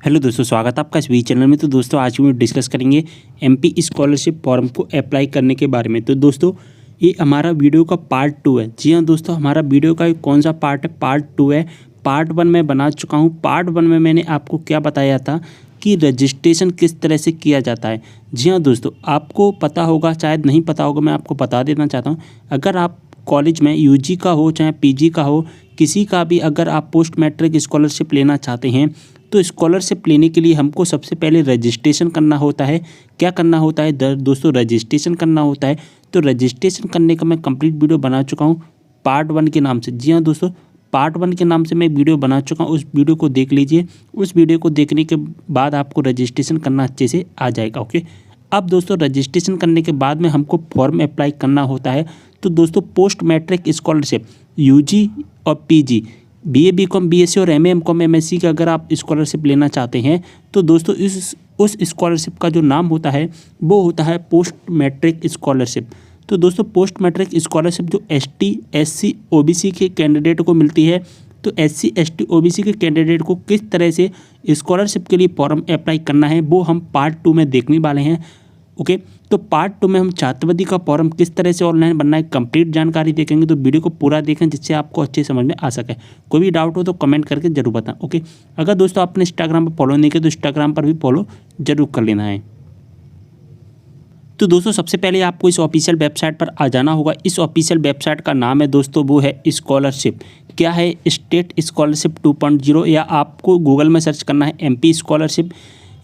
Hello दोस्तों, स्वागत है आपका इस वी चैनल में। तो दोस्तों आज हम डिस्कस करेंगे एमपी स्कॉलरशिप फॉर्म को अप्लाई करने के बारे में। तो दोस्तों ये हमारा वीडियो का पार्ट 2 है। जी हाँ दोस्तों, हमारा वीडियो का कौन सा पार्ट है? पार्ट 2 है। पार्ट 1 मैं बना चुका हूँ। पार्ट 1 में मैंने आपको क्या बताया था कि रजिस्ट्रेशन किस तरह से किया जाता है। जी हाँ दोस्तों, आपको पता होगा, शायद नहीं पता होगा, मैं आपको बता देना चाहता हूँ। अगर आप कॉलेज में यूजी का हो चाहे पीजी का हो, किसी का भी अगर आप पोस्ट मैट्रिक स्कॉलरशिप लेना चाहते हैं तो स्कॉलरशिप लेने के लिए हमको सबसे पहले रजिस्ट्रेशन करना होता है। क्या करना होता है दोस्तों? रजिस्ट्रेशन करना होता है। तो रजिस्ट्रेशन करने का मैं कंप्लीट वीडियो बना चुका हूँ पार्ट 1 के नाम से। जी हाँ दोस्तों, पार्ट 1 के नाम से मैं वीडियो बना चुका हूँ। उस वीडियो को देख लीजिए। उस वीडियो को देखने के बाद आपको रजिस्ट्रेशन करना अच्छे से आ जाएगा। ओके, अब दोस्तों रजिस्ट्रेशन करने के बाद में हमको फॉर्म अप्लाई करना होता है। तो दोस्तों पोस्ट मैट्रिक स्कॉलरशिप यूजी और पीजी, बीए बीकॉम बीएससी और एमए एमकॉम एमएससी का अगर आप स्कॉलरशिप लेना चाहते हैं तो दोस्तों उस स्कॉलरशिप का जो नाम होता है वो होता है पोस्ट मैट्रिक स्कॉलरशिप। तो दोस्तों पोस्ट मैट्रिक स्कॉलरशिप जो एसटी एससी ओबीसी के कैंडिडेट को मिलती है, तो एससी एसटी ओबीसी के कैंडिडेट को किस तरह से स्कॉलरशिप के लिए फॉर्म अप्लाई करना है वो हम पार्ट 2 में देखने वाले हैं। ओके, तो पार्ट 2 में हम छात्रवृत्ति का फॉर्म किस तरह से ऑनलाइन बनना है कंप्लीट जानकारी देखेंगे। तो वीडियो को पूरा देखें जिससे आपको अच्छे समझ में आ सके। कोई भी डाउट हो तो कमेंट करके जरूर बताएं। ओके, अगर दोस्तों आपने इंस्टाग्राम पर फॉलो नहीं किया तो इंस्टाग्राम पर भी फॉलो जरूर कर लेना है। तो दोस्तों सबसे पहले आपको इस ऑफिशियल वेबसाइट पर आ जाना होगा। इस ऑफिशियल वेबसाइट का नाम है दोस्तों, वो है स्कॉलरशिप। क्या है? स्टेट स्कॉलरशिप 2.0, या आपको गूगल में सर्च करना है एमपी स्कॉलरशिप,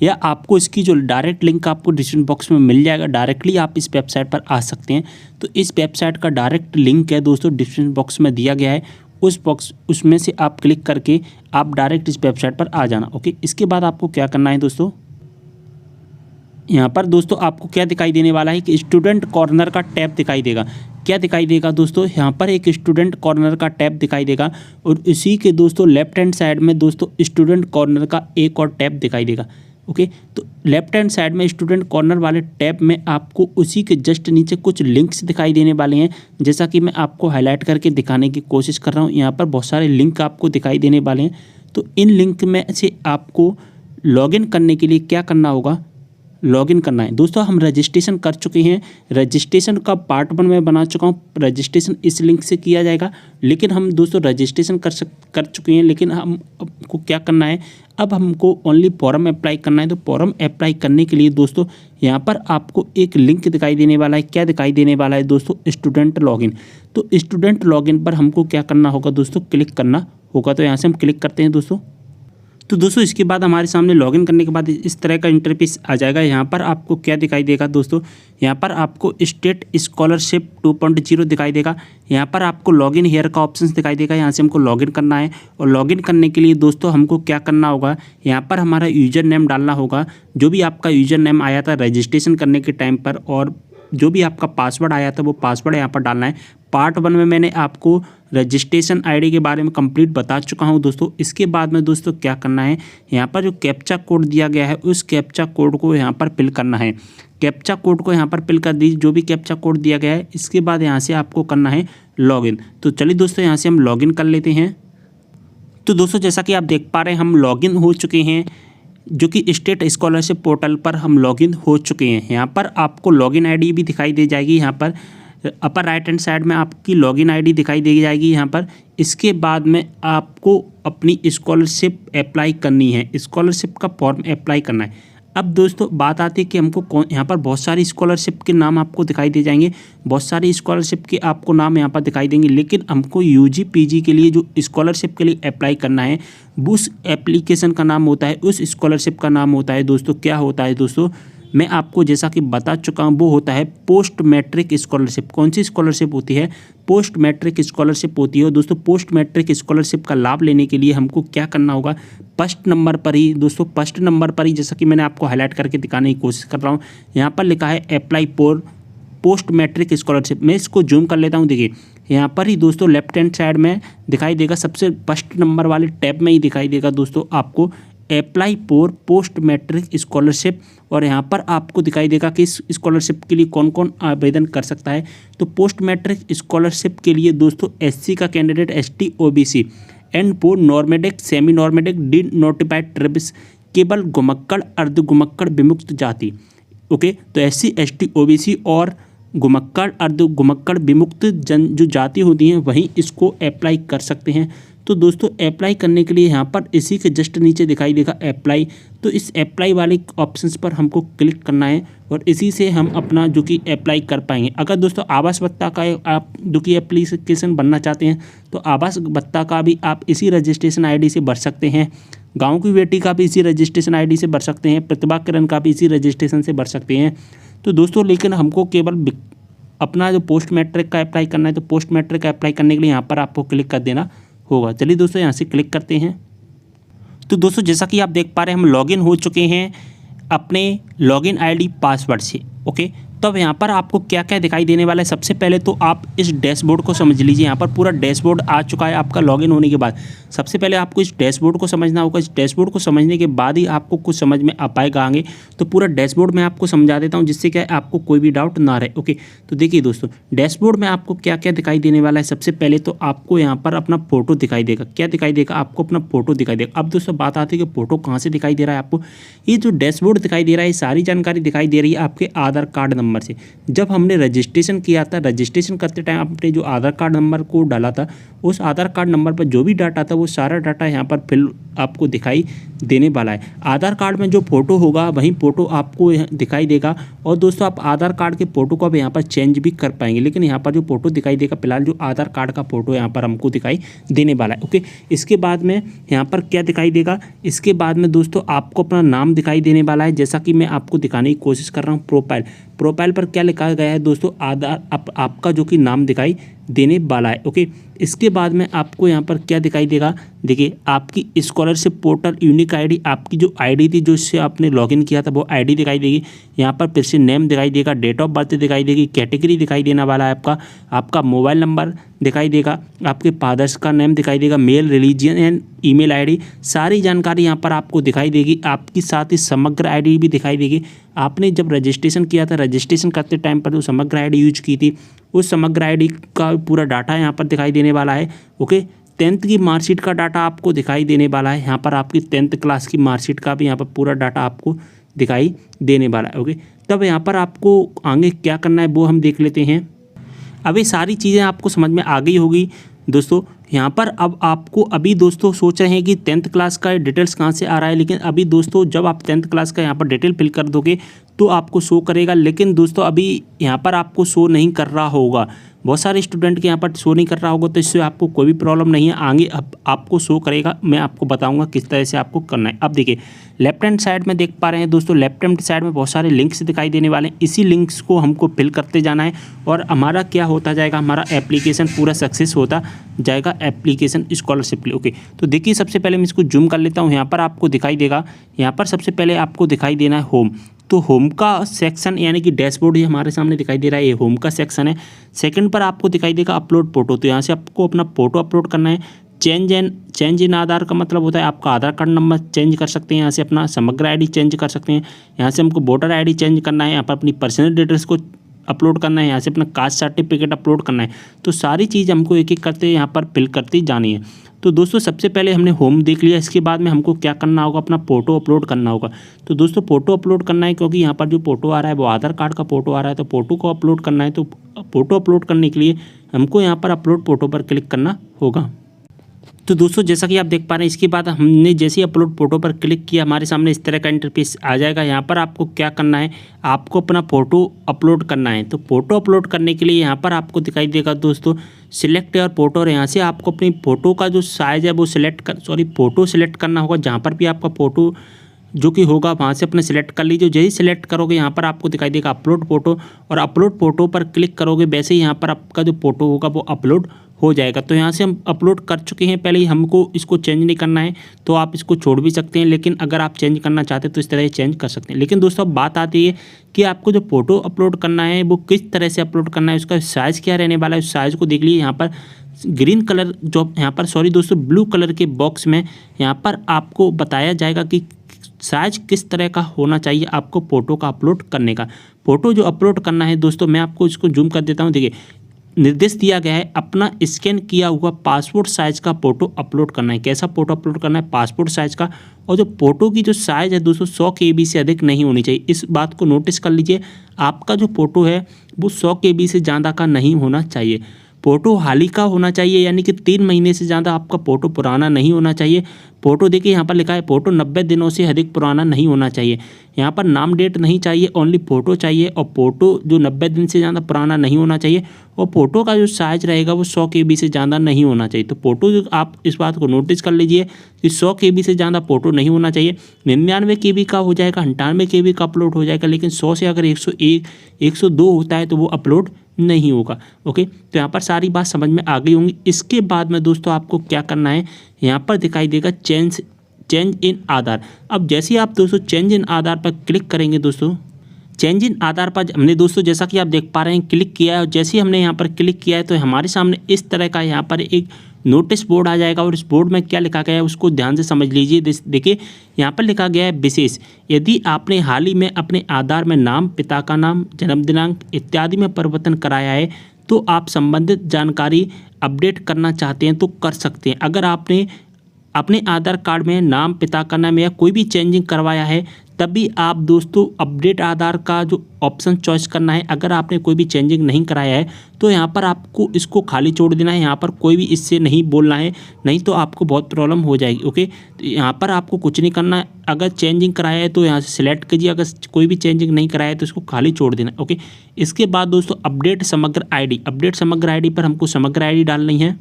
या आपको इसकी जो डायरेक्ट लिंक आपको डिस्क्रिप्शन बॉक्स में मिल जाएगा। डायरेक्टली आप इस वेबसाइट पर आ सकते हैं। तो इस वेबसाइट का डायरेक्ट लिंक है दोस्तों डिस्क्रिप्शन बॉक्स में दिया गया है। उसमें से आप क्लिक करके आप डायरेक्ट इस वेबसाइट पर आ जाना। ओके, इसके बाद आपको क्या करना है दोस्तों, यहाँ पर दोस्तों आपको क्या दिखाई देने वाला है कि स्टूडेंट कॉर्नर का टैब दिखाई देगा। क्या दिखाई देगा दोस्तों? यहाँ पर एक स्टूडेंट कॉर्नर का टैब दिखाई देगा और इसी के दोस्तों लेफ्ट हैंड साइड में दोस्तों स्टूडेंट कॉर्नर का एक और टैब दिखाई देगा। ओके, तो लेफ्ट हैंड साइड में स्टूडेंट कॉर्नर वाले टैब में आपको उसी के जस्ट नीचे कुछ लिंक्स दिखाई देने वाले हैं। जैसा कि मैं आपको हाईलाइट करके दिखाने की कोशिश कर रहा हूँ, यहाँ पर बहुत सारे लिंक आपको दिखाई देने वाले हैं। तो इन लिंक में से आपको लॉगिन करने के लिए क्या करना होगा? लॉगिन करना है। दोस्तों हम रजिस्ट्रेशन कर चुके हैं। रजिस्ट्रेशन का पार्ट 1 में बना चुका हूँ। रजिस्ट्रेशन इस लिंक से किया जाएगा, लेकिन हम दोस्तों रजिस्ट्रेशन कर चुके हैं। लेकिन हमको क्या करना है, अब हमको ओनली फॉर्म अप्लाई करना है। तो फॉर्म अप्लाई करने के लिए दोस्तों यहाँ पर आपको एक लिंक दिखाई देने वाला है। क्या दिखाई देने वाला है दोस्तों? Student login. तो स्टूडेंट लॉगिन पर हमको क्या करना होगा दोस्तों? क्लिक करना होगा। तो यहाँ से हम क्लिक करते हैं दोस्तों। तो दोस्तों इसके बाद हमारे सामने लॉगिन करने के बाद इस तरह का इंटरफेस आ जाएगा। यहाँ पर आपको क्या दिखाई देगा दोस्तों? यहाँ पर आपको स्टेट स्कॉलरशिप 2.0 दिखाई देगा। यहाँ पर आपको लॉगिन हियर का ऑप्शन दिखाई देगा। यहाँ से हमको लॉगिन करना है और लॉगिन करने के लिए दोस्तों हमको क्या करना होगा, यहाँ पर हमारा यूजर नेम डालना होगा। जो भी आपका यूजर नेम आया था रजिस्ट्रेशन करने के टाइम पर, और जो भी आपका पासवर्ड आया था वो पासवर्ड यहाँ पर डालना है। पार्ट 1 में मैंने आपको रजिस्ट्रेशन आईडी के बारे में कंप्लीट बता चुका हूँ दोस्तों। इसके बाद में दोस्तों क्या करना है, यहाँ पर जो कैप्चा कोड दिया गया है उस कैप्चा कोड को यहाँ पर फिल करना है। कैप्चा कोड को यहाँ पर फिल कर दीजिए, जो भी कैप्चा कोड दिया गया है। इसके बाद यहाँ से आपको करना है लॉगिन। तो चलिए दोस्तों यहाँ से हम लॉगिन कर लेते हैं। तो दोस्तों जैसा कि आप देख पा रहे हैं हम लॉगिन हो चुके हैं, जो कि स्टेट स्कॉलरशिप पोर्टल पर हम लॉगिन हो चुके हैं। यहाँ पर आपको लॉगिन आईडी भी दिखाई दे जाएगी। यहाँ पर अपर राइट हैंड साइड में आपकी लॉगिन आईडी दिखाई दे जाएगी यहाँ पर। इसके बाद में आपको अपनी स्कॉलरशिप अप्लाई करनी है, स्कॉलरशिप का फॉर्म अप्लाई करना है। अब दोस्तों बात आती है कि हमको यहाँ पर बहुत सारी स्कॉलरशिप के नाम आपको दिखाई दे जाएंगे, बहुत सारी स्कॉलरशिप के आपको नाम यहाँ पर दिखाई देंगे। लेकिन हमको यूजी पीजी के लिए जो स्कॉलरशिप के लिए अप्लाई करना है, उस एप्लीकेशन का नाम होता है, उस स्कॉलरशिप का नाम होता है दोस्तों, क्या होता है दोस्तों? मैं आपको जैसा कि बता चुका हूँ, वो होता है पोस्ट मैट्रिक स्कॉलरशिप। कौन सी स्कॉलरशिप होती है? पोस्ट मैट्रिक स्कॉलरशिप होती है। दोस्तों पोस्ट मैट्रिक स्कॉलरशिप का लाभ लेने के लिए हमको क्या करना होगा? फर्स्ट नंबर पर ही दोस्तों, फर्स्ट नंबर पर ही जैसा कि मैंने आपको हाईलाइट करके दिखाने की कोशिश कर रहा हूँ, यहाँ पर लिखा है apply for post matric scholarship. मैं इसको जूम कर लेता हूँ। देखिए यहाँ पर ही दोस्तों लेफ्ट हैंड साइड में दिखाई देगा, सबसे फर्स्ट नंबर वाले टैब में ही दिखाई देगा दोस्तों आपको apply for post matric scholarship, और यहाँ पर आपको दिखाई देगा कि इस स्कॉलरशिप के लिए कौन कौन आवेदन कर सकता है। तो पोस्ट मैट्रिक स्कॉलरशिप के लिए दोस्तों एससी का candidate, ST OBC, and for nomadic semi nomadic denotified tribes केवल घुमक्कड़, अर्धघुमक्कड़, विमुक्त जाति। ओके, तो SC ST OBC और घुमक्कड़, अर्धघुमक्कड़, विमुक्त जन जो जाति होती हैं वहीं इसको अप्लाई कर सकते हैं। तो दोस्तों अप्लाई करने के लिए यहाँ पर इसी के जस्ट नीचे दिखाई देगा अप्लाई, तो इस अप्लाई वाले ऑप्शंस पर हमको क्लिक करना है और इसी से हम अपना जो कि अप्लाई कर पाएंगे। अगर दोस्तों आवास भत्ता का आप जो कि एप्लीकेशन बनना चाहते हैं तो आवास भत्ता का भी आप इसी रजिस्ट्रेशन ID से भर सकते हैं। गाँव की बेटी का भी इसी रजिस्ट्रेशन ID से भर सकते हैं। प्रतिभा किरण का भी इसी रजिस्ट्रेशन से भर सकते हैं। तो दोस्तों लेकिन हमको केवल अपना जो पोस्ट मैट्रिक का अप्लाई करना है, तो पोस्ट मैट्रिक का अप्लाई करने के लिए यहाँ पर आपको क्लिक कर देना होगा। चलिए दोस्तों यहाँ से क्लिक करते हैं। तो दोस्तों जैसा कि आप देख पा रहे हैं हम लॉगिन हो चुके हैं अपने लॉगिन ID पासवर्ड से। ओके, तब यहाँ पर आपको क्या क्या दिखाई देने वाला है, सबसे पहले तो आप इस डैशबोर्ड को समझ लीजिए। यहाँ पर पूरा डैशबोर्ड आ चुका है आपका लॉगिन होने के बाद। सबसे पहले आपको इस डैशबोर्ड को समझना होगा। इस डैशबोर्ड को समझने के बाद ही आपको कुछ समझ में आ पाएगा आगे। तो पूरा डैशबोर्ड मैं आपको समझा देता हूँ जिससे क्या आपको कोई भी डाउट ना रहे। ओके, तो देखिए दोस्तों डैशबोर्ड में आपको क्या क्या दिखाई देने वाला है। सबसे पहले तो आपको यहाँ पर अपना फोटो दिखाई देगा। क्या दिखाई देगा? आपको अपना फोटो दिखाई देगा। अब दोस्तों बात आती है कि फोटो कहाँ से दिखाई दे रहा है आपको। ये जो डैशबोर्ड दिखाई दे रहा है, ये सारी जानकारी दिखाई दे रही है आपके आधार कार्ड नंबर से। जब हमने रजिस्ट्रेशन किया था, रजिस्ट्रेशन करते टाइम आपने जो आधार कार्ड नंबर को डाला था, उस आधार कार्ड नंबर पर जो भी डाटा था वो सारा डाटा यहाँ पर फिल आपको दिखाई देने वाला है। आधार कार्ड में जो फोटो होगा वही फोटो आपको दिखाई देगा। और दोस्तों आप आधार कार्ड के फोटो को अब यहाँ पर चेंज भी कर पाएंगे, लेकिन यहाँ पर जो फोटो दिखाई देगा फिलहाल जो आधार कार्ड का फोटो यहाँ पर हमको दिखाई देने वाला है। ओके, इसके बाद में यहाँ पर क्या दिखाई देगा, इसके बाद में दोस्तों आपको अपना नाम दिखाई देने वाला है। जैसा कि मैं आपको दिखाने की कोशिश कर रहा हूँ, प्रोफाइल पर क्या लिखा गया है दोस्तों, आधार आपका जो कि नाम दिखाई देने वाला है। ओके, इसके बाद में आपको यहाँ पर क्या दिखाई देगा, देखिए आपकी स्कॉलरशिप पोर्टल यूनिक ID, आपकी जो ID थी जो इससे आपने लॉगिन किया था वो ID दिखाई देगी। यहाँ पर फिर से नेम दिखाई देगा, डेट ऑफ बर्थ दिखाई देगी, कैटेगरी दिखाई देने वाला है आपका मोबाइल नंबर दिखाई देगा, आपके फादर्स का नेम दिखाई देगा, male, religion and email ID, सारी जानकारी यहाँ पर आपको दिखाई देगी। आपकी साथ ही समग्र ID भी दिखाई देगी। आपने जब रजिस्ट्रेशन किया था, रजिस्ट्रेशन करते टाइम पर जो समग्र ID यूज की थी, उस समग्र ID का पूरा डाटा यहाँ पर दिखाई देने वाला है। ओके, 10th की मार्कशीट का डाटा आपको दिखाई देने वाला है। यहाँ पर आपकी 10th क्लास की मार्कशीट का भी यहाँ पर पूरा डाटा आपको दिखाई देने वाला है। ओके, तब यहाँ पर आपको आगे क्या करना है वो हम देख लेते हैं। अब ये सारी चीज़ें आपको समझ में आ गई होगी दोस्तों। यहाँ पर अब आपको अभी दोस्तों सोच रहे हैं कि 10th क्लास का डिटेल्स कहाँ से आ रहा है, लेकिन अभी दोस्तों जब आप 10th क्लास का यहाँ पर डिटेल फिल कर दोगे तो आपको शो करेगा। लेकिन दोस्तों अभी यहाँ पर आपको शो नहीं कर रहा होगा, बहुत सारे स्टूडेंट के यहाँ पर शो नहीं कर रहा होगा, तो इससे आपको कोई भी प्रॉब्लम नहीं है। आगे अब आपको शो करेगा, मैं आपको बताऊंगा किस तरह से आपको करना है। अब देखिए लेफ्ट हैंड साइड में देख पा रहे हैं दोस्तों, लेफ्ट हैंड साइड में बहुत सारे लिंक्स दिखाई देने वाले हैं। इसी लिंक्स को हमको फिल करते जाना है और हमारा क्या होता जाएगा, हमारा एप्लीकेशन पूरा सक्सेस होता जाएगा एप्लीकेशन स्कॉलरशिप के लिए। ओके, तो देखिए सबसे पहले मैं इसको जूम कर लेता हूँ। यहाँ पर आपको दिखाई देगा, यहाँ पर सबसे पहले आपको दिखाई देना है होम। तो होम का सेक्शन यानी कि डैशबोर्ड ही हमारे सामने दिखाई दे रहा है, ये होम का सेक्शन है। सेकंड पर आपको दिखाई देगा अपलोड फोटो, तो यहाँ से आपको अपना फोटो अपलोड करना है। चेंज इन आधार का मतलब होता है आपका आधार कार्ड नंबर चेंज कर सकते हैं, यहाँ से अपना समग्र ID चेंज कर सकते हैं, यहाँ से हमको वोटर ID चेंज करना है, यहाँ पर अपनी पर्सनल डिटेल्स को अपलोड करना है, यहाँ से अपना कास्ट सर्टिफिकेट अपलोड करना है। तो सारी चीज़ हमको एक एक करते यहाँ पर फिल करती जानी है। तो दोस्तों सबसे पहले हमने होम देख लिया, इसके बाद में हमको क्या करना होगा, अपना फ़ोटो अपलोड करना होगा। तो दोस्तों फ़ोटो अपलोड करना है, क्योंकि यहाँ पर जो फ़ोटो आ रहा है वो आधार कार्ड का फ़ोटो आ रहा है, तो फ़ोटो को अपलोड करना है। तो फ़ोटो अपलोड करने के लिए हमको यहाँ पर अपलोड फ़ोटो पर क्लिक करना होगा। तो दोस्तों जैसा कि आप देख पा रहे हैं, इसके बाद हमने जैसे ही अपलोड फोटो पर क्लिक किया हमारे सामने इस तरह का इंटरफेस आ जाएगा। यहाँ पर आपको क्या करना है, आपको अपना फ़ोटो अपलोड करना है। तो फ़ोटो अपलोड करने के लिए यहाँ पर आपको दिखाई देगा दोस्तों सिलेक्ट योर फोटो, और यहाँ से आपको अपनी फ़ोटो का जो साइज़ है वो फ़ोटो सिलेक्ट करना होगा। जहाँ पर भी आपका फ़ोटो जो कि होगा वहाँ से अपने सिलेक्ट कर लीजिए। जैसे ही सिलेक्ट करोगे यहाँ पर आपको दिखाई देगा अपलोड फ़ोटो, और अपलोड फ़ोटो पर क्लिक करोगे वैसे ही यहाँ पर आपका जो फ़ोटो होगा वो अपलोड हो जाएगा। तो यहाँ से हम अपलोड कर चुके हैं पहले ही, हमको इसको चेंज नहीं करना है, तो आप इसको छोड़ भी सकते हैं। लेकिन अगर आप चेंज करना चाहते हैं तो इस तरह चेंज कर सकते हैं। लेकिन दोस्तों अब बात आती है कि आपको जो फ़ोटो अपलोड करना है वो किस तरह से अपलोड करना है, उसका साइज़ क्या रहने वाला है। उस साइज़ को देख लीजिए, यहाँ पर ग्रीन कलर जो यहाँ पर दोस्तों ब्लू कलर के बॉक्स में यहाँ पर आपको बताया जाएगा कि साइज किस तरह का होना चाहिए आपको फ़ोटो का अपलोड करने का। फ़ोटो जो अपलोड करना है दोस्तों, मैं आपको इसको जूम कर देता हूँ। देखिए निर्देश दिया गया है अपना स्कैन किया हुआ पासपोर्ट साइज का फ़ोटो अपलोड करना है। कैसा फ़ोटो अपलोड करना है? पासपोर्ट साइज का। और जो फ़ोटो की जो साइज़ है दोस्तों 100 KB से अधिक नहीं होनी चाहिए। इस बात को नोटिस कर लीजिए, आपका जो फ़ोटो है वो 100 KB से ज़्यादा का नहीं होना चाहिए। फ़ोटो हाल ही का होना चाहिए, यानी कि 3 महीने से ज़्यादा आपका फ़ोटो पुराना नहीं होना चाहिए। फ़ोटो देखिए यहाँ पर लिखा है फ़ोटो 90 दिनों से अधिक पुराना नहीं होना चाहिए। यहाँ पर नाम डेट नहीं चाहिए, ओनली फ़ोटो चाहिए। और फ़ोटो जो 90 दिन से ज़्यादा पुराना नहीं होना चाहिए। और फ़ोटो का जो साइज़ रहेगा वो 100 KB से ज़्यादा नहीं होना चाहिए। तो फ़ोटो जो आप इस बात को नोटिस कर लीजिए कि 100 KB से ज़्यादा फ़ोटो नहीं होना चाहिए। 99 KB का हो जाएगा, 98 KB का अपलोड हो जाएगा, लेकिन 100 से अगर 101 102 होता है तो वो अपलोड नहीं होगा। ओके, तो यहाँ पर सारी बात समझ में आ गई होंगी। इसके बाद में दोस्तों आपको क्या करना है, यहाँ पर दिखाई देगा चेंज इन आधार। अब जैसे ही आप दोस्तों चेंज इन आधार पर क्लिक करेंगे दोस्तों, चेंज इन आधार पर हमने दोस्तों जैसा कि आप देख पा रहे हैं क्लिक किया है। और जैसे ही हमने यहाँ पर क्लिक किया है तो हमारे सामने इस तरह का यहाँ पर एक नोटिस बोर्ड आ जाएगा। और इस बोर्ड में क्या लिखा गया है उसको ध्यान से समझ लीजिए। देखिए यहाँ पर लिखा गया है विशेष, यदि आपने हाल ही में अपने आधार में नाम, पिता का नाम, जन्म दिनांक इत्यादि में परिवर्तन कराया है तो आप संबंधित जानकारी अपडेट करना चाहते हैं तो कर सकते हैं। अगर आपने अपने आधार कार्ड में नाम, पिता का नाम या कोई भी चेंजिंग करवाया है तभी आप दोस्तों अपडेट आधार का जो ऑप्शन चॉइस करना है। अगर आपने कोई भी चेंजिंग नहीं कराया है तो यहाँ पर आपको इसको खाली छोड़ देना है। यहाँ पर कोई भी इससे नहीं बोलना है, नहीं तो आपको बहुत प्रॉब्लम हो जाएगी। ओके, तो यहाँ पर आपको कुछ नहीं करना है। अगर चेंजिंग कराया है तो यहाँ से सिलेक्ट कीजिए, अगर कोई भी चेंजिंग नहीं कराया है तो इसको खाली छोड़ देना है। ओके, इसके बाद दोस्तों अपडेट समग्र ID, अपडेट समग्र ID पर हमको समग्र ID डालनी है।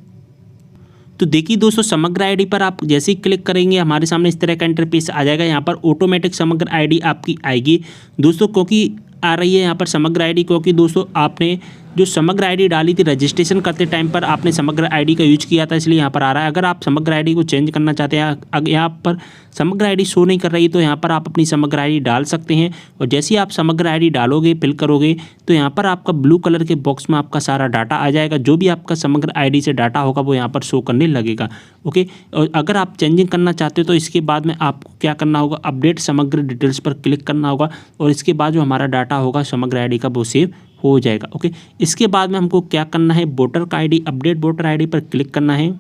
तो देखिए दोस्तों समग्र आईडी पर आप जैसे ही क्लिक करेंगे हमारे सामने इस तरह का इंटरफेस आ जाएगा। यहाँ पर ऑटोमेटिक समग्र आईडी आपकी आएगी दोस्तों, क्योंकि आ रही है यहाँ पर समग्र आईडी, क्योंकि दोस्तों आपने जो समग्र आईडी डाली थी रजिस्ट्रेशन करते टाइम पर आपने समग्र आईडी का यूज किया था, इसलिए यहाँ पर आ रहा है। अगर आप समग्र आईडी को चेंज करना चाहते हैं, अगर यहाँ पर समग्र आईडी शो नहीं कर रही तो यहाँ पर आप अपनी समग्र आईडी डाल सकते हैं। और जैसे ही आप समग्र आईडी डालोगे, फिल करोगे तो यहाँ पर आपका ब्लू कलर के बॉक्स में आपका सारा डाटा आ जाएगा। जो भी आपका समग्र आईडी से डाटा होगा वो यहाँ पर शो करने लगेगा। ओके, और अगर आप चेंजिंग करना चाहते हो तो इसके बाद में आपको क्या करना होगा, अपडेट समग्र डिटेल्स पर क्लिक करना होगा और इसके बाद जो हमारा डाटा होगा समग्र आईडी का वो सेव हो जाएगा। ओके, इसके बाद में हमको क्या करना है, वोटर का आईडी, अपडेट वोटर आईडी पर क्लिक करना है।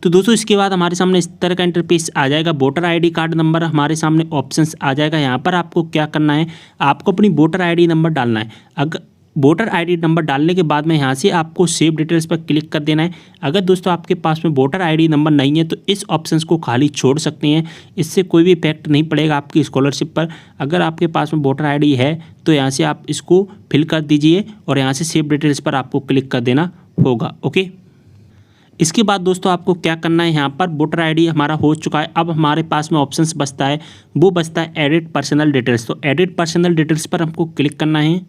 तो दोस्तों इसके बाद हमारे सामने इस तरह का इंटरफेस आ जाएगा। वोटर आईडी कार्ड नंबर हमारे सामने ऑप्शंस आ जाएगा। यहाँ पर आपको क्या करना है, आपको अपनी वोटर आईडी नंबर डालना है। अगर वोटर आईडी नंबर डालने के बाद में यहाँ से आपको सेव डिटेल्स पर क्लिक कर देना है। अगर दोस्तों आपके पास में वोटर आईडी नंबर नहीं है तो इस ऑप्शंस को खाली छोड़ सकते हैं, इससे कोई भी इफेक्ट नहीं पड़ेगा आपकी स्कॉलरशिप पर। अगर आपके पास में वोटर आईडी है तो यहाँ से आप इसको फिल कर दीजिए और यहाँ से सेव डिटेल्स पर आपको क्लिक कर देना होगा। ओके, इसके बाद दोस्तों आपको क्या करना है, यहाँ पर वोटर आईडी हमारा हो चुका है। अब हमारे पास में ऑप्शंस बचता है, वो बचता है एडिट पर्सनल डिटेल्स। तो एडिट पर्सनल डिटेल्स पर हमको क्लिक करना है।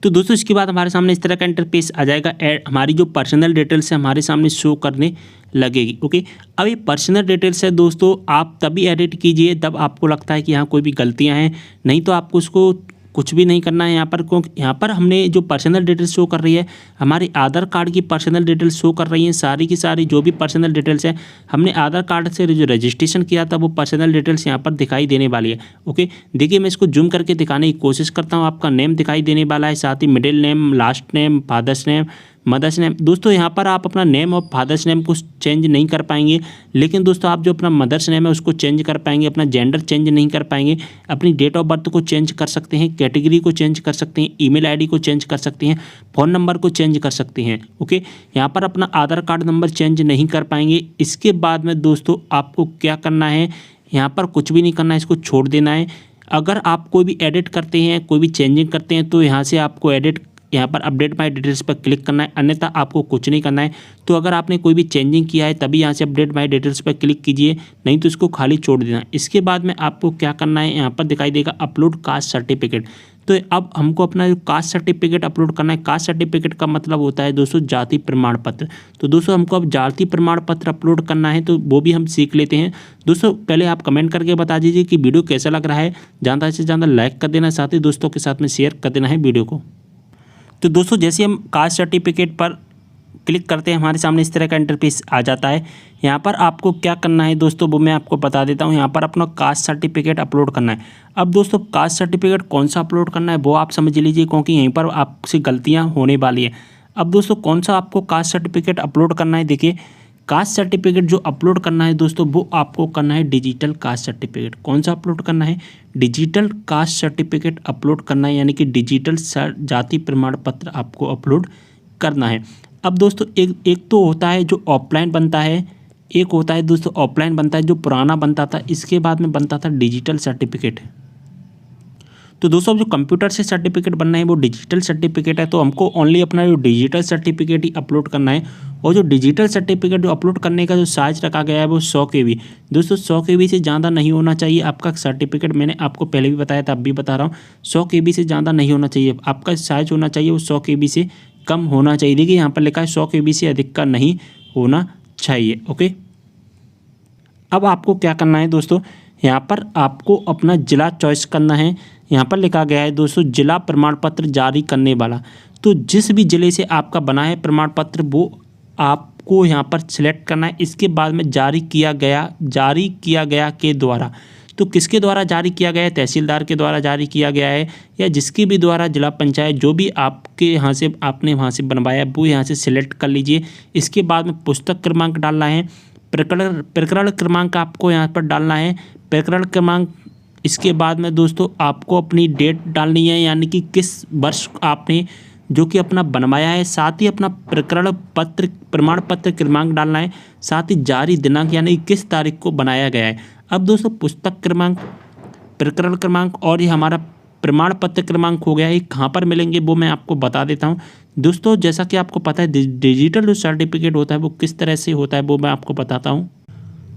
तो दोस्तों इसके बाद हमारे सामने इस तरह का इंटरफेस आ जाएगा। हमारी जो पर्सनल डिटेल्स है हमारे सामने शो करने लगेगी। ओके, अब ये पर्सनल डिटेल्स है दोस्तों, आप तभी एडिट कीजिए जब आपको लगता है कि यहाँ कोई भी गलतियाँ हैं, नहीं तो आपको उसको कुछ भी नहीं करना है यहाँ पर। क्योंकि यहाँ पर हमने जो पर्सनल डिटेल्स शो कर रही है, हमारे आधार कार्ड की पर्सनल डिटेल्स शो कर रही हैं। सारी की सारी जो भी पर्सनल डिटेल्स है हमने आधार कार्ड से जो रजिस्ट्रेशन किया था वो पर्सनल डिटेल्स यहाँ पर दिखाई देने वाली है। ओके, देखिए मैं इसको जूम करके दिखाने की कोशिश करता हूँ। आपका नेम दिखाई देने वाला है, साथ ही middle name, last name, father's name, mother's name. दोस्तों यहाँ पर आप अपना नेम और फादर्स नेम को चेंज नहीं कर पाएंगे, लेकिन दोस्तों आप जो अपना मदर्स नेम है उसको चेंज कर पाएंगे। अपना जेंडर चेंज नहीं कर पाएंगे। अपनी डेट ऑफ बर्थ को चेंज कर सकते हैं, कैटेगरी को चेंज कर सकते हैं, ईमेल आईडी को चेंज कर सकते हैं, फ़ोन नंबर को चेंज कर सकते हैं। ओके, यहाँ पर अपना आधार कार्ड नंबर चेंज नहीं कर पाएंगे। इसके बाद में दोस्तों आपको क्या करना है, यहाँ पर कुछ भी नहीं करना है, इसको छोड़ देना है। अगर आप कोई भी एडिट करते हैं, कोई भी चेंजिंग करते हैं तो यहाँ से आपको एडिट, यहाँ पर अपडेट माय डिटेल्स पर क्लिक करना है, अन्यथा आपको कुछ नहीं करना है। तो अगर आपने कोई भी चेंजिंग किया है तभी यहाँ से अपडेट माय डिटेल्स पर क्लिक कीजिए, नहीं तो इसको खाली छोड़ देना। इसके बाद में आपको क्या करना है, यहाँ पर दिखाई देगा अपलोड कास्ट सर्टिफिकेट। तो अब हमको अपना जो कास्ट सर्टिफिकेट अपलोड करना है। कास्ट सर्टिफिकेट का मतलब होता है दोस्तों जाति प्रमाण पत्र। तो दोस्तों हमको अब जाति प्रमाण पत्र अपलोड करना है, तो वो भी हम सीख लेते हैं। दोस्तों पहले आप कमेंट करके बता दीजिए कि वीडियो कैसा लग रहा है, ज़्यादा से ज़्यादा लाइक कर देना, साथ ही दोस्तों के साथ में शेयर कर देना है वीडियो को। तो दोस्तों जैसे हम कास्ट सर्टिफिकेट पर क्लिक करते हैं हमारे सामने इस तरह का इंटरफेस आ जाता है। यहाँ पर आपको क्या करना है दोस्तों वो मैं आपको बता देता हूँ। यहाँ पर अपना कास्ट सर्टिफिकेट अपलोड करना है। अब दोस्तों कास्ट सर्टिफिकेट कौन सा अपलोड करना है वो आप समझ लीजिए, क्योंकि यहीं पर आपसे गलतियाँ होने वाली है। अब दोस्तों कौन सा आपको कास्ट सर्टिफिकेट अपलोड करना है, देखिए कास्ट सर्टिफिकेट जो अपलोड करना है दोस्तों वो आपको करना है डिजिटल कास्ट सर्टिफिकेट। कौन सा अपलोड करना है, डिजिटल कास्ट सर्टिफिकेट अपलोड करना है, यानी कि डिजिटल जाति प्रमाण पत्र आपको अपलोड करना है। अब दोस्तों एक तो होता है जो ऑफलाइन बनता है, एक होता है दोस्तों ऑफलाइन बनता है जो पुराना बनता था, इसके बाद में बनता था डिजिटल सर्टिफिकेट। तो दोस्तों जो कंप्यूटर से सर्टिफिकेट बनना है वो डिजिटल सर्टिफिकेट है, तो हमको ओनली अपना जो डिजिटल सर्टिफिकेट ही अपलोड करना है। और जो डिजिटल सर्टिफिकेट जो अपलोड करने का जो साइज रखा गया है वो 100 KB। दोस्तों 100 KB से ज़्यादा नहीं होना चाहिए आपका सर्टिफिकेट, मैंने आपको पहले भी बताया था अब भी बता रहा हूँ, 100 KB से ज़्यादा नहीं होना चाहिए। आपका साइज होना चाहिए वो 100 KB से कम होना चाहिए। देखिए यहाँ पर लिखा है 100 KB से अधिक का नहीं होना चाहिए। ओके, अब आपको क्या करना है दोस्तों, यहाँ पर आपको अपना ज़िला चॉइस करना है। यहाँ पर लिखा गया है दोस्तों जिला प्रमाण पत्र जारी करने वाला, तो जिस भी ज़िले से आपका बना है प्रमाण पत्र वो आपको यहाँ पर सिलेक्ट करना है। इसके बाद में जारी किया गया के द्वारा, तो किसके द्वारा जारी किया गया है, तहसीलदार के द्वारा जारी किया गया है या जिसकी भी द्वारा जिला पंचायत जो भी आपके यहाँ से आपने वहाँ से बनवाया वो यहाँ से सिलेक्ट कर लीजिए। इसके बाद में पुस्तक क्रमांक डालना है, प्रकरण क्रमांक आपको यहाँ पर डालना है, प्रकरण क्रमांक। इसके बाद में दोस्तों आपको अपनी डेट डालनी है, यानी कि किस वर्ष आपने जो कि अपना बनवाया है, साथ ही अपना प्रमाण पत्र क्रमांक डालना है, साथ ही जारी दिनांक यानी किस तारीख को बनाया गया है। अब दोस्तों पुस्तक क्रमांक, प्रकरण क्रमांक और ये हमारा प्रमाण पत्र क्रमांक हो गया है, कहाँ पर मिलेंगे वो मैं आपको बता देता हूँ। दोस्तों जैसा कि आपको पता है डिजिटल जो सर्टिफिकेट होता है वो किस तरह से होता है वो मैं आपको बताता हूँ।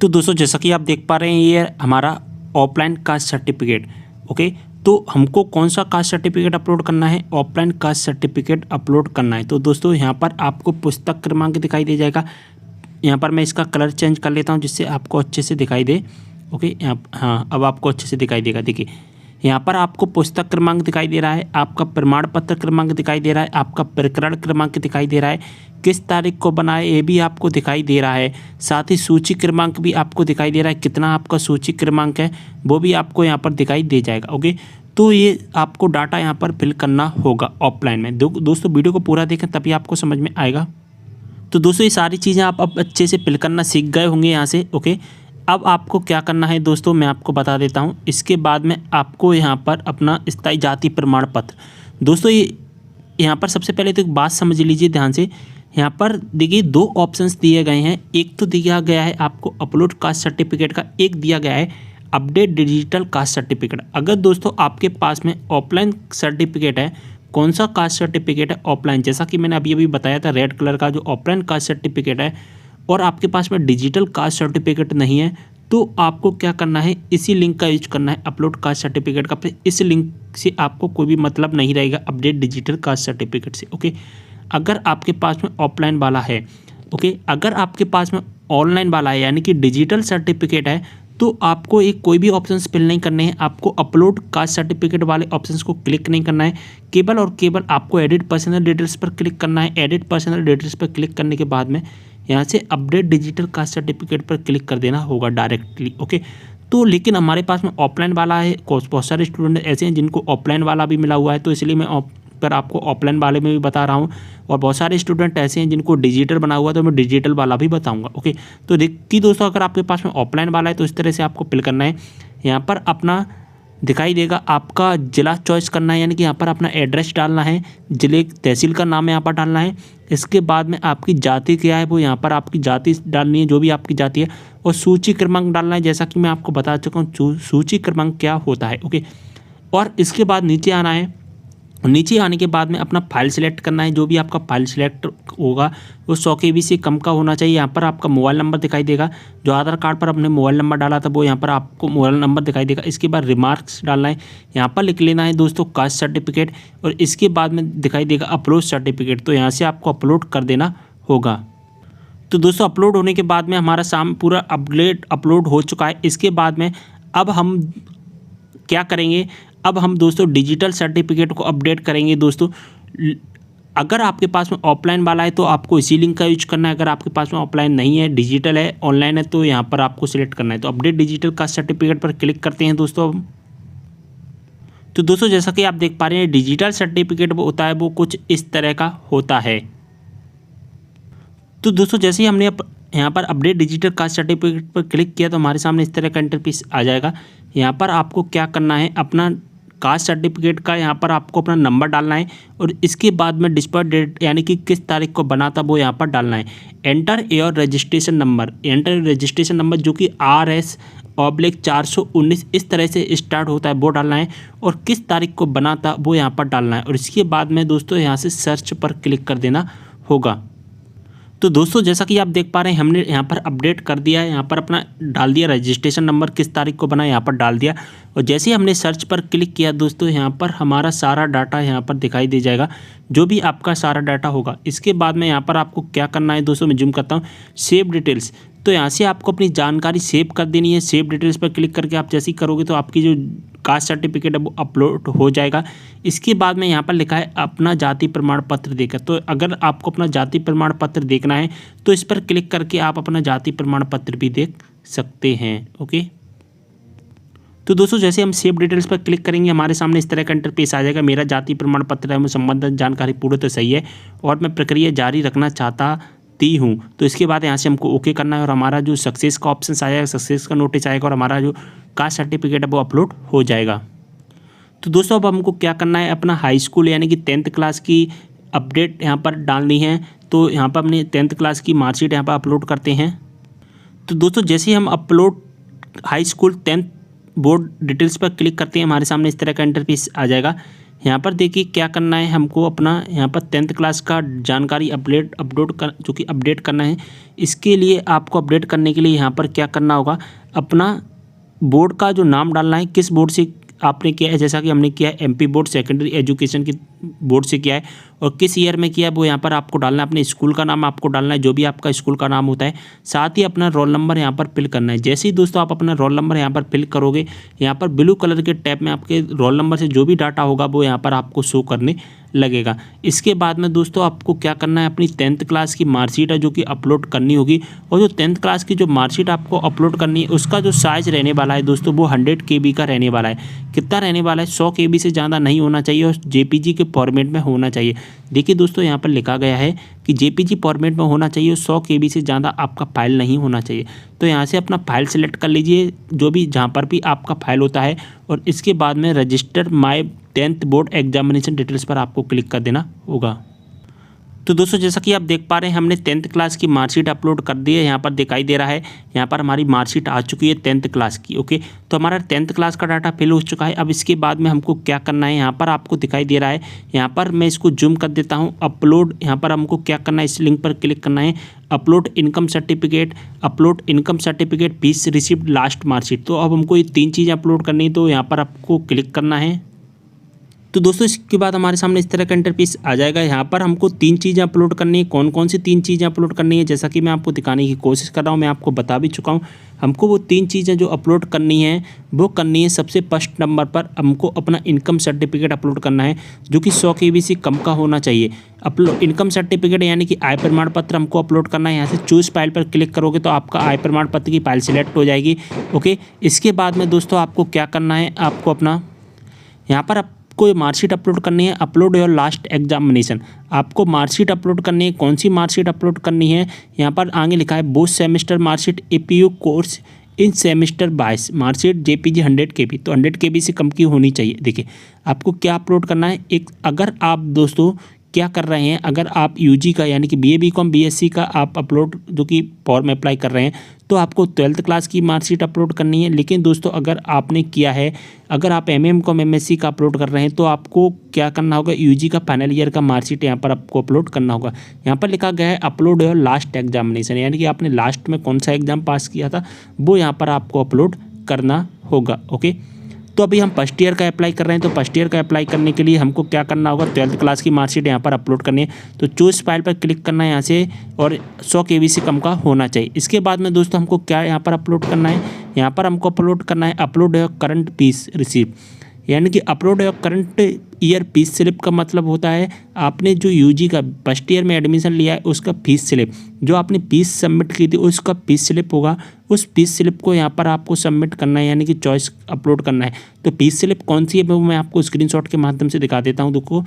तो दोस्तों जैसा कि आप देख पा रहे हैं ये हमारा ऑफलाइन कास्ट सर्टिफिकेट। ओके, तो हमको कौन सा कास्ट सर्टिफिकेट अपलोड करना है, ऑफलाइन कास्ट सर्टिफिकेट अपलोड करना है। तो दोस्तों यहाँ पर आपको पुस्तक क्रमांक दिखाई दे जाएगा। यहाँ पर मैं इसका कलर चेंज कर लेता हूँ जिससे आपको अच्छे से दिखाई दे। ओके, यहाँ हाँ अब आपको अच्छे से दिखाई देगा। देखिए यहाँ पर आपको पुस्तक क्रमांक दिखाई दे रहा है, आपका प्रमाण पत्र क्रमांक दिखाई दे रहा है, आपका प्रकरण क्रमांक दिखाई दे रहा है, किस तारीख को बना है ये भी आपको दिखाई दे रहा है, साथ ही सूची क्रमांक भी आपको दिखाई दे रहा है, कितना आपका सूची क्रमांक है वो भी आपको यहाँ पर दिखाई दे जाएगा। ओके, तो ये आपको डाटा यहाँ पर फिल करना होगा ऑफलाइन में। दोस्तों वीडियो को पूरा देखें तभी आपको समझ में आएगा। तो दोस्तों ये सारी चीज़ें आप अब अच्छे से फिल करना सीख गए होंगे यहाँ से। ओके, अब आपको क्या करना है दोस्तों मैं आपको बता देता हूँ। इसके बाद में आपको यहाँ पर अपना स्थायी जाति प्रमाण पत्र, दोस्तों ये यहाँ पर सबसे पहले तो एक बात समझ लीजिए ध्यान से। यहाँ पर देखिए दो ऑप्शंस दिए गए हैं, एक तो दिया गया है आपको अपलोड कास्ट सर्टिफिकेट का, एक दिया गया है अपडेट डिजिटल कास्ट सर्टिफिकेट। अगर दोस्तों आपके पास में ऑफलाइन सर्टिफिकेट है, कौन सा कास्ट सर्टिफिकेट है, ऑफलाइन, जैसा कि मैंने अभी बताया था रेड कलर का जो ऑफलाइन कास्ट सर्टिफिकेट है, और आपके पास में डिजिटल कास्ट सर्टिफिकेट नहीं है, तो आपको क्या करना है इसी लिंक का यूज करना है अपलोड कास्ट सर्टिफिकेट का। फिर इस लिंक से आपको कोई भी मतलब नहीं रहेगा अपडेट डिजिटल कास्ट सर्टिफिकेट से। ओके, अगर आपके पास में ऑफलाइन वाला है, ओके, अगर आपके पास में ऑनलाइन वाला है यानी कि डिजिटल सर्टिफिकेट है, तो आपको एक कोई भी ऑप्शंस फिल नहीं करने हैं, आपको अपलोड कास्ट सर्टिफिकेट वाले ऑप्शंस को क्लिक नहीं करना है, केवल और केवल आपको एडिट पर्सनल डिटेल्स पर क्लिक करना है। एडिट पर्सनल डिटेल्स पर क्लिक करने के बाद में यहाँ से अपडेट डिजिटल कास्ट सर्टिफिकेट पर क्लिक कर देना होगा डायरेक्टली। ओके, तो लेकिन हमारे पास में ऑफलाइन वाला है, बहुत सारे स्टूडेंट ऐसे हैं जिनको ऑफलाइन वाला भी मिला हुआ है, तो इसलिए मैं पर आपको ऑफलाइन वाले में भी बता रहा हूँ, और बहुत सारे स्टूडेंट ऐसे हैं जिनको डिजिटल बना हुआ है तो मैं डिजिटल वाला भी बताऊंगा। ओके, तो देखिए दोस्तों अगर आपके पास में ऑफलाइन वाला है तो इस तरह से आपको फिल करना है। यहाँ पर अपना दिखाई देगा आपका ज़िला चॉइस करना है, यानी कि यहाँ पर अपना एड्रेस डालना है, ज़िले तहसील का नाम यहाँ पर डालना है। इसके बाद में आपकी जाति क्या है वो यहाँ पर आपकी जाति डालनी है, जो भी आपकी जाति है, और सूची क्रमांक डालना है, जैसा कि मैं आपको बता चुका हूँ सूची क्रमांक क्या होता है। ओके, और इसके बाद नीचे आना है, नीचे आने के बाद में अपना फाइल सिलेक्ट करना है, जो भी आपका फाइल सिलेक्ट होगा वो 100 KB से कम का होना चाहिए। यहाँ पर आपका मोबाइल नंबर दिखाई देगा, जो आधार कार्ड पर अपने मोबाइल नंबर डाला था वो यहाँ पर आपको मोबाइल नंबर दिखाई देगा। इसके बाद रिमार्क्स डालना है, यहाँ पर लिख लेना है दोस्तों कास्ट सर्टिफिकेट, और इसके बाद में दिखाई देगा अपलोड सर्टिफिकेट, तो यहाँ से आपको अपलोड कर देना होगा। तो दोस्तों अपलोड होने के बाद में हमारा सामने पूरा अपलोड हो चुका है। इसके बाद में अब हम क्या करेंगे, अब हम दोस्तों डिजिटल सर्टिफिकेट को अपडेट करेंगे। दोस्तों अगर आपके पास में ऑफलाइन वाला है तो आपको इसी लिंक का यूज करना है, अगर आपके पास में ऑफलाइन नहीं है, डिजिटल है, ऑनलाइन है, तो यहाँ पर आपको सिलेक्ट करना है। तो अपडेट डिजिटल कास्ट सर्टिफिकेट पर क्लिक करते हैं दोस्तों। तो दोस्तों जैसा कि आप देख पा रहे हैं डिजिटल सर्टिफिकेट वो होता है वो कुछ इस तरह का होता है। तो दोस्तों जैसे ही हमने यहाँ पर अपडेट डिजिटल कास्ट सर्टिफिकेट पर क्लिक किया तो हमारे सामने इस तरह का इंटरफेस आ जाएगा। यहाँ पर आपको क्या करना है, अपना कास्ट सर्टिफिकेट का यहाँ पर आपको अपना नंबर डालना है और इसके बाद में डिस्पैच डेट यानी कि किस तारीख को बना था वो यहाँ पर डालना है। Enter your registration number, enter registration number जो कि RS/419 इस तरह से स्टार्ट होता है वो डालना है और किस तारीख को बना था वो यहाँ पर डालना है और इसके बाद में दोस्तों यहाँ से सर्च पर क्लिक कर देना होगा। तो दोस्तों जैसा कि आप देख पा रहे हैं हमने यहाँ पर अपडेट कर दिया है, यहाँ पर अपना डाल दिया रजिस्ट्रेशन नंबर किस तारीख को बना यहाँ पर डाल दिया और जैसे ही हमने सर्च पर क्लिक किया दोस्तों यहाँ पर हमारा सारा डाटा यहाँ पर दिखाई दे जाएगा, जो भी आपका सारा डाटा होगा। इसके बाद में यहाँ पर आपको क्या करना है दोस्तों, मैं जूम करता हूँ, सेव डिटेल्स। तो यहाँ से आपको अपनी जानकारी सेव कर देनी है। सेव डिटेल्स पर क्लिक करके आप जैसे ही करोगे तो आपकी जो कास्ट सर्टिफिकेट है वो अपलोड हो जाएगा। इसके बाद में यहाँ पर लिखा है अपना जाति प्रमाण पत्र देकर, तो अगर आपको अपना जाति प्रमाण पत्र देखना है तो इस पर क्लिक करके आप अपना जाति प्रमाण पत्र भी देख सकते हैं। ओके, तो दोस्तों जैसे हम सेव डिटेल्स पर क्लिक करेंगे हमारे सामने इस तरह का इंटरफेस आ जाएगा। मेरा जाति प्रमाण पत्र है, संबंधित जानकारी पूरी तो सही है और मैं प्रक्रिया जारी रखना चाहता हूँ। तो इसके बाद यहाँ से हमको ओके करना है और हमारा जो सक्सेस का ऑप्शन आएगा, सक्सेस का नोटिस आएगा और हमारा जो कास्ट सर्टिफिकेट है वो अपलोड हो जाएगा। तो दोस्तों अब हमको क्या करना है, अपना हाई स्कूल यानी कि 10th क्लास की अपडेट यहाँ पर डालनी है। तो यहाँ पर अपने 10th क्लास की मार्कशीट यहाँ पर अपलोड करते हैं। तो दोस्तों जैसे ही हम upload high school 10th board details पर क्लिक करते हैं हमारे सामने इस तरह का इंटरफेस आ जाएगा। यहाँ पर देखिए क्या करना है, हमको अपना यहाँ पर 10th क्लास का जानकारी जो कि अपडेट करना है। इसके लिए आपको अपडेट करने के लिए यहाँ पर क्या करना होगा, अपना बोर्ड का जो नाम डालना है, किस बोर्ड से आपने किया है। जैसा कि हमने किया है MP बोर्ड सेकेंडरी एजुकेशन की बोर्ड से किया है और किस ईयर में किया है वो यहाँ पर आपको डालना है। अपने स्कूल का नाम आपको डालना है, जो भी आपका स्कूल का नाम होता है। साथ ही अपना रोल नंबर यहाँ पर फिल करना है। जैसे ही दोस्तों आप अपना रोल नंबर यहाँ पर फिल करोगे, यहाँ पर ब्लू कलर के टैब में आपके रोल नंबर से जो भी डाटा होगा वो यहाँ पर आपको शो करने लगेगा। इसके बाद में दोस्तों आपको क्या करना है, अपनी 10th क्लास की मार्कशीट है जो कि अपलोड करनी होगी और जो 10th क्लास की जो मार्कशीट आपको अपलोड करनी है उसका जो साइज़ रहने वाला है दोस्तों वो 100 KB का रहने वाला है। कितना रहने वाला है, 100 KB से ज़्यादा नहीं होना चाहिए और JPG के फॉर्मेट में होना चाहिए। देखिए दोस्तों यहाँ पर लिखा गया है कि JPG फॉर्मेट में होना चाहिए और 100 KB से ज़्यादा आपका फाइल नहीं होना चाहिए। तो यहाँ से अपना फाइल सेलेक्ट कर लीजिए, जो भी जहाँ पर भी आपका फाइल होता है और इसके बाद में register my 10th board examination details पर आपको क्लिक कर देना होगा। तो दोस्तों जैसा कि आप देख पा रहे हैं हमने 10th क्लास की मार्कशीट अपलोड कर दी है। यहाँ पर दिखाई दे रहा है, यहाँ पर हमारी मार्कशीट आ चुकी है 10th क्लास की। ओके, तो हमारा 10th क्लास का डाटा फिल हो चुका है। अब इसके बाद में हमको क्या करना है, यहाँ पर आपको दिखाई दे रहा है, यहाँ पर मैं इसको जूम कर देता हूँ, अपलोड। यहाँ पर हमको क्या करना है, इस लिंक पर क्लिक करना है, upload income certificate fees receipt last marksheet. तो अब हमको ये 3 चीज़ें अपलोड करनी है, तो यहाँ पर आपको क्लिक करना है। तो दोस्तों इसके बाद हमारे सामने इस तरह का इंटरफेस आ जाएगा। यहाँ पर हमको 3 चीज़ें अपलोड करनी है। कौन कौन सी 3 चीज़ें अपलोड करनी है, जैसा कि मैं आपको दिखाने की कोशिश कर रहा हूँ, मैं आपको बता भी चुका हूँ। हमको वो 3 चीज़ें जो अपलोड करनी है वो करनी है। सबसे फर्स्ट नंबर पर हमको अपना इनकम सर्टिफिकेट अपलोड करना है जो कि 100 KB से कम का होना चाहिए। इनकम सर्टिफिकेट यानी कि आय प्रमाण पत्र हमको अपलोड करना है। यहाँ से चूज़ फाइल पर क्लिक करोगे तो आपका आय प्रमाण पत्र की फाइल सिलेक्ट हो जाएगी। ओके, इसके बाद में दोस्तों आपको क्या करना है, आपको अपना यहाँ पर कोई मार्कशीट अपलोड करनी है। अपलोड योर लास्ट एग्जामिनेशन, आपको मार्कशीट अपलोड करनी है। कौन सी मार्कशीट अपलोड करनी है, यहाँ पर आगे लिखा है both semester marksheet APU course in semester 22 marksheet JPG 100 KB। तो 100 KB से कम की होनी चाहिए। देखिए आपको क्या अपलोड करना है, एक अगर आप दोस्तों क्या कर रहे हैं, अगर आप UG का यानी कि BA BCom BSc का आप अपलोड जो कि फॉर्म अप्लाई कर रहे हैं तो आपको 12th क्लास की मार्कशीट अपलोड करनी है। लेकिन दोस्तों अगर आपने किया है, अगर आप MMCom MSc का अपलोड कर रहे हैं तो आपको क्या करना होगा, UG का फाइनल ईयर का मार्कशीट यहाँ पर आपको अपलोड करना होगा। यहाँ पर लिखा गया है अपलोड योर लास्ट एग्जामिनेशन, यानी कि आपने लास्ट में कौन सा एग्जाम पास किया था वो यहाँ पर आपको अपलोड करना होगा। ओके, तो अभी हम फर्स्ट ईयर का अप्लाई कर रहे हैं, तो फर्स्ट ईयर का अप्लाई करने के लिए हमको क्या करना होगा, 12th क्लास की मार्कशीट यहाँ पर अपलोड करनी है। तो चूज फाइल पर क्लिक करना है यहाँ से और 100 KB से कम का होना चाहिए। इसके बाद में दोस्तों हमको क्या यहाँ पर अपलोड करना है, यहाँ पर हमको अपलोड करना है upload your current fees receipt, यानी कि upload your current year fees slip का मतलब होता है आपने जो UG का फर्स्ट ईयर में एडमिशन लिया है उसका फीस स्लिप, जो आपने फीस सबमिट की थी उसका फीस स्लिप होगा। उस फीस स्लिप को यहाँ पर आपको सबमिट करना है, यानी कि चॉइस अपलोड करना है। तो फीस स्लिप कौन सी है वो मैं आपको स्क्रीनशॉट के माध्यम से दिखा देता हूँ। देखो,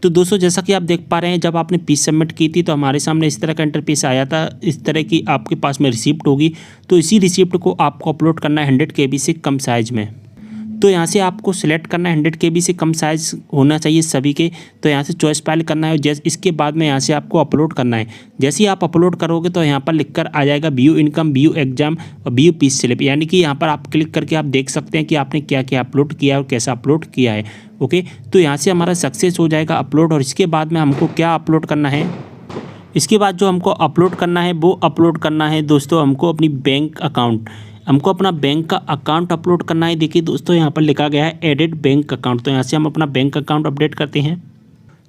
तो दोस्तों जैसा कि आप देख पा रहे हैं, जब आपने फीस सबमिट की थी तो हमारे सामने इस तरह का इंटरफेस आया था। इस तरह की आपके पास में रिसिप्ट होगी, तो इसी रिसिप्ट को आपको अपलोड करना है 100 KB से कम साइज़ में। तो यहाँ से आपको सिलेक्ट करना है 100 KB से कम साइज़ होना चाहिए सभी के। तो यहाँ से चॉइस फाइल करना है, जैसे इसके बाद में यहाँ से आपको अपलोड करना है। जैसे ही आप अपलोड करोगे तो यहाँ पर लिखकर आ जाएगा व्यू इनकम, व्यू एग्जाम और व्यू फीस स्लिप, यानी कि यहाँ पर आप क्लिक करके आप देख सकते हैं कि आपने क्या क्या अपलोड किया है और कैसा अपलोड किया है। ओके, तो यहाँ से हमारा सक्सेस हो जाएगा अपलोड। और इसके बाद में हमको क्या अपलोड करना है, इसके बाद जो हमको अपलोड करना है वो अपलोड करना है दोस्तों हमको अपनी बैंक अकाउंट, हमको अपना बैंक का अकाउंट अपलोड करना है। देखिए दोस्तों यहाँ पर लिखा गया है एडिट बैंक अकाउंट, तो यहाँ से हम अपना बैंक अकाउंट अपडेट करते हैं।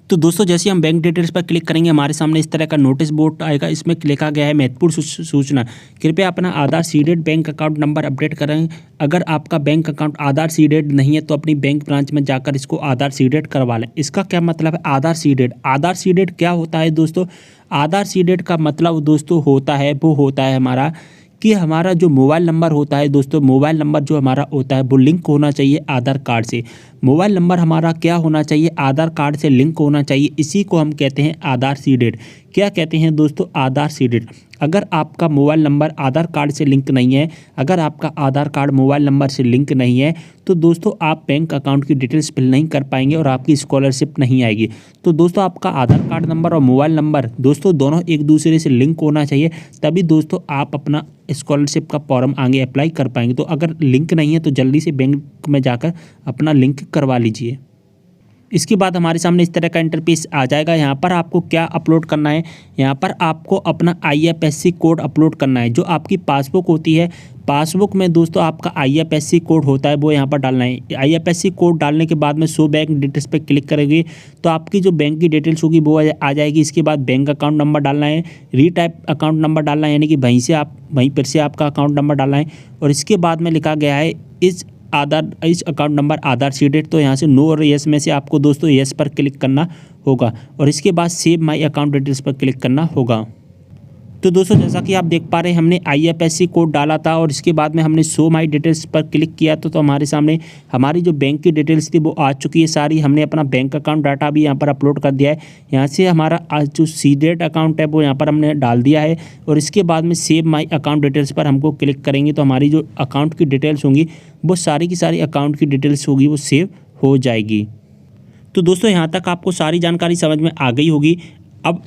तो दोस्तों जैसे हम बैंक डिटेल्स पर क्लिक करेंगे, हमारे सामने इस तरह का नोटिस बोर्ड आएगा। इसमें लिखा गया है महत्वपूर्ण सूचना, कृपया अपना Aadhaar seeded bank account number update करें। अगर आपका बैंक अकाउंट आधार सीडेड नहीं है तो अपनी बैंक ब्रांच में जाकर इसको आधार सीडेड करवा लें। इसका क्या मतलब है आधार सीडेड? आधार सीडेड क्या होता है दोस्तों? आधार सीडेड का मतलब दोस्तों होता है, वो होता है हमारा कि हमारा जो मोबाइल नंबर होता है दोस्तों, मोबाइल नंबर जो हमारा होता है वो लिंक होना चाहिए आधार कार्ड से। मोबाइल नंबर हमारा क्या होना चाहिए? आधार कार्ड से लिंक होना चाहिए। इसी को हम कहते हैं आधार सीडेड। क्या कहते हैं दोस्तों? आधार सीडेड। अगर आपका मोबाइल नंबर आधार कार्ड से लिंक नहीं है, अगर आपका आधार कार्ड मोबाइल नंबर से लिंक नहीं है तो दोस्तों आप बैंक अकाउंट की डिटेल्स फिल नहीं कर पाएंगे और आपकी स्कॉलरशिप नहीं आएगी। तो दोस्तों आपका आधार कार्ड नंबर और मोबाइल नंबर दोस्तों दोनों एक दूसरे से लिंक होना चाहिए, तभी दोस्तों आप अपना स्कॉलरशिप का फॉर्म आगे अप्लाई कर पाएंगे। तो अगर लिंक नहीं है तो जल्दी से बैंक में जाकर अपना लिंक करवा लीजिए। इसके बाद हमारे सामने इस तरह का इंटरफेस आ जाएगा। यहाँ पर आपको क्या अपलोड करना है? यहाँ पर आपको अपना IFSC कोड अपलोड करना है। जो आपकी पासबुक होती है, पासबुक में दोस्तों आपका IFSC कोड होता है, वो यहाँ पर डालना है। IFSC कोड डालने के बाद में शो बैंक डिटेल्स पे क्लिक करेंगे तो आपकी जो बैंक की डिटेल्स होगी वो आ जाएगी। इसके बाद बैंक अकाउंट नंबर डालना है, रीटाइप अकाउंट नंबर डालना है, यानी कि वहीं पर से आपका अकाउंट नंबर डालना है। और इसके बाद में लिखा गया है इस अकाउंट नंबर आधार सीडेड, तो यहाँ से नो और यस में से आपको दोस्तों यस पर क्लिक करना होगा और इसके बाद सेव माय अकाउंट डिटेल्स पर क्लिक करना होगा। तो दोस्तों जैसा कि आप देख पा रहे हैं, हमने IFSC कोड डाला था और इसके बाद में हमने शो माई डिटेल्स पर क्लिक किया तो हमारे सामने हमारी जो बैंक की डिटेल्स थी वो आ चुकी है सारी। हमने अपना बैंक अकाउंट डाटा भी यहाँ पर अपलोड कर दिया है। यहाँ से हमारा जो सीडेड अकाउंट है वो यहाँ पर हमने डाल दिया है और इसके बाद में सेव माई अकाउंट डिटेल्स पर हमको क्लिक करेंगे तो हमारी जो अकाउंट की डिटेल्स होंगी वो सारी की सारी अकाउंट की डिटेल्स होगी वो सेव हो जाएगी। तो दोस्तों यहाँ तक आपको सारी जानकारी समझ में आ गई होगी। अब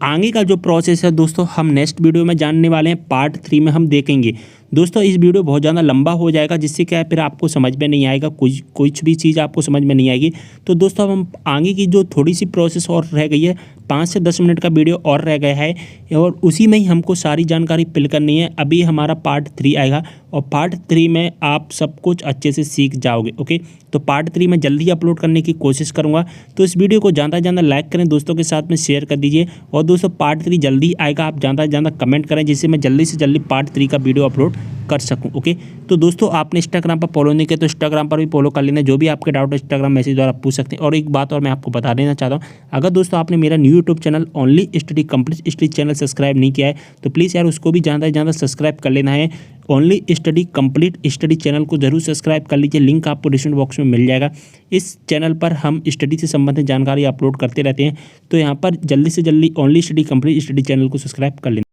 आगे का जो प्रोसेस है दोस्तों हम नेक्स्ट वीडियो में जानने वाले हैं, पार्ट 3 में हम देखेंगे। दोस्तों इस वीडियो बहुत ज़्यादा लंबा हो जाएगा, जिससे क्या है फिर आपको समझ में नहीं आएगा, कुछ भी चीज़ आपको समझ में नहीं आएगी। तो दोस्तों अब हम आगे की जो थोड़ी सी प्रोसेस और रह गई है, 5 से 10 मिनट का वीडियो और रह गया है और उसी में ही हमको सारी जानकारी फिल करनी है। अभी हमारा पार्ट 3 आएगा और पार्ट 3 में आप सब कुछ अच्छे से सीख जाओगे। ओके, तो पार्ट 3 में जल्दी अपलोड करने की कोशिश करूँगा। तो इस वीडियो को ज़्यादा से ज़्यादा लाइक करें, दोस्तों के साथ में शेयर कर दीजिए और दोस्तों पार्ट 3 जल्दी आएगा, आप ज़्यादा से ज़्यादा कमेंट करें जिससे मैं जल्दी से जल्दी पार्ट 3 का वीडियो अपलोड कर सकूं। ओके, तो दोस्तों आपने इंस्टाग्राम पर फॉलो नहीं किया तो इंस्टाग्राम पर भी फॉलो कर लेना। जो भी आपके डाउट है इंस्टाग्राम मैसेज द्वारा पूछ सकते हैं। और एक बात और मैं आपको बता देना चाहता हूं, अगर दोस्तों आपने मेरा new YouTube channel only study complete study channel subscribe नहीं किया है तो प्लीज़ यार उसको भी ज़्यादा से ज़्यादा सब्सक्राइब कर लेना है। Only study complete study channel को जरूर सब्सक्राइब कर लीजिए, लिंक आपको डिस्क्रिप्शन बॉक्स में मिल जाएगा। इस चैनल पर हम स्टडी से संबंधित जानकारी अपलोड करते रहते हैं, तो यहाँ पर जल्दी से जल्दी only study complete study channel को सब्सक्राइब कर लेना।